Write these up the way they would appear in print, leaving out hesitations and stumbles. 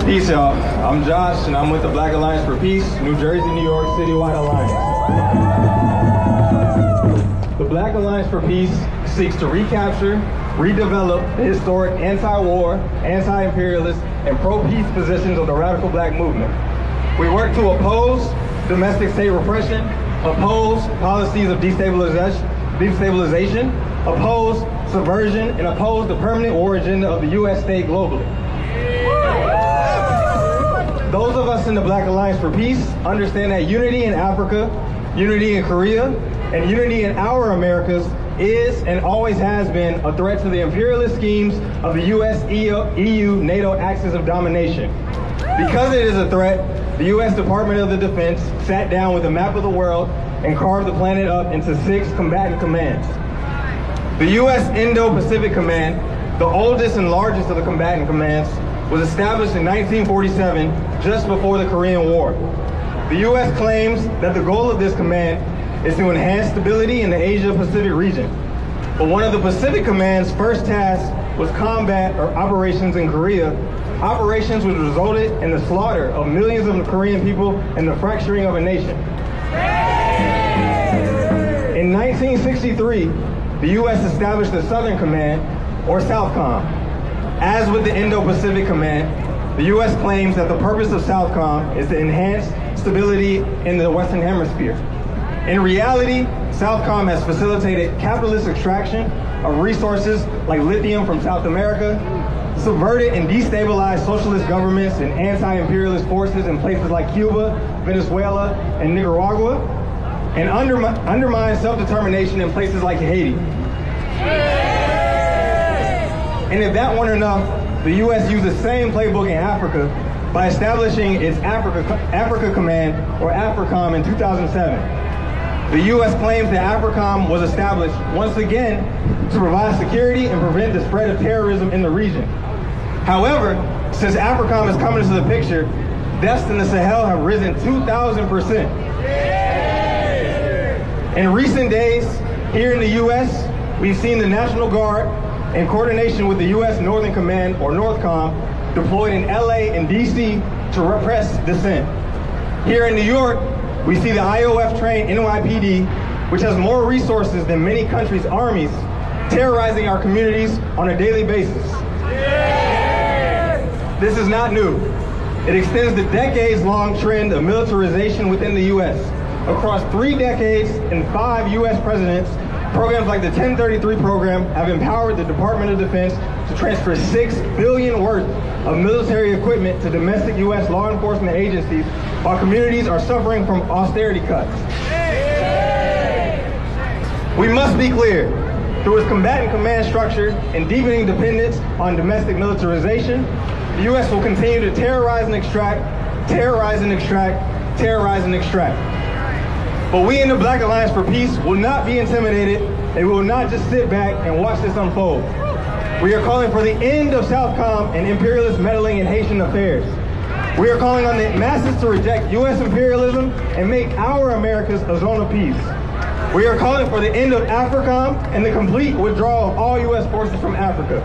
Peace, y'all. I'm Josh, and I'm with the Black Alliance for Peace, New Jersey, New York Citywide Alliance. The Black Alliance for Peace seeks to recapture, redevelop the historic anti-war, anti-imperialist, and pro-peace positions of the radical black movement. We work to oppose domestic state repression, oppose policies of destabilization, oppose subversion, and oppose the permanent war agenda of the U.S. state globally. Those of us in the Black Alliance for Peace understand that unity in Africa, unity in Korea, and unity in our Americas is and always has been a threat to the imperialist schemes of the U.S., EU, NATO axis of domination. Because it is a threat, the U.S. Department of the Defense sat down with a map of the world and carved the planet up into 6 combatant commands. The U.S. Indo-Pacific Command, the oldest and largest of the combatant commands, was established in 1947, just before the Korean War. The U.S. claims that the goal of this command is to enhance stability in the Asia-Pacific region. But one of the Pacific Command's first tasks was combat or operations in Korea, operations which resulted in the slaughter of millions of the Korean people and the fracturing of a nation. In 1963, the U.S. established the Southern Command, or SOUTHCOM. As with the Indo-Pacific Command, the U.S. claims that the purpose of SOUTHCOM is to enhance stability in the Western Hemisphere. In reality, SOUTHCOM has facilitated capitalist extraction of resources like lithium from South America, subverted and destabilized socialist governments and anti-imperialist forces in places like Cuba, Venezuela, and Nicaragua, and undermined self-determination in places like Haiti. And if that weren't enough, the U.S. used the same playbook in Africa by establishing its Africa Command, or AFRICOM, in 2007. The U.S. claims that AFRICOM was established once again to provide security and prevent the spread of terrorism in the region. However, since AFRICOM has come into the picture, deaths in the Sahel have risen 2,000%. In recent days, here in the U.S., we've seen the National Guard, in coordination with the U.S. Northern Command, or NORTHCOM, deployed in LA and DC to repress dissent. Here in New York, we see the IOF-trained NYPD, which has more resources than many countries' armies, terrorizing our communities on a daily basis. This is not new. It extends the decades-long trend of militarization within the U.S. Across 3 decades and 5 U.S. presidents, programs like the 1033 program have empowered the Department of Defense to transfer $6 billion worth of military equipment to domestic U.S. law enforcement agencies while communities are suffering from austerity cuts. We must be clear. Through its combatant command structure and deepening dependence on domestic militarization, the U.S. will continue to terrorize and extract, terrorize and extract, terrorize and extract. But we in the Black Alliance for Peace will not be intimidated, and we will not just sit back and watch this unfold. We are calling for the end of SOUTHCOM and imperialist meddling in Haitian affairs. We are calling on the masses to reject U.S. imperialism and make our Americas a zone of peace. We are calling for the end of AFRICOM and the complete withdrawal of all U.S. forces from Africa.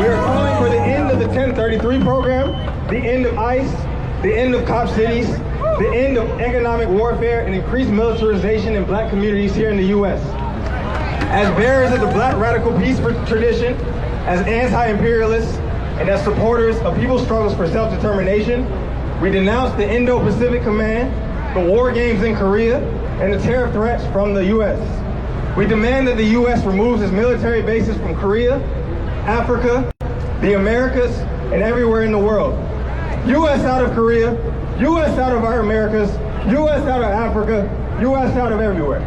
We are calling for the end of the 1033 program, the end of ICE, the end of cop cities, the end of economic warfare, and increased militarization in black communities here in the U.S. As bearers of the black radical peace tradition, as anti-imperialists, and as supporters of people's struggles for self-determination, we denounce the Indo-Pacific Command, the war games in Korea, and the terror threats from the U.S. We demand that the U.S. removes its military bases from Korea, Africa, the Americas, and everywhere in the world. U.S. out of Korea, U.S. out of our Americas, U.S. out of Africa, U.S. out of everywhere.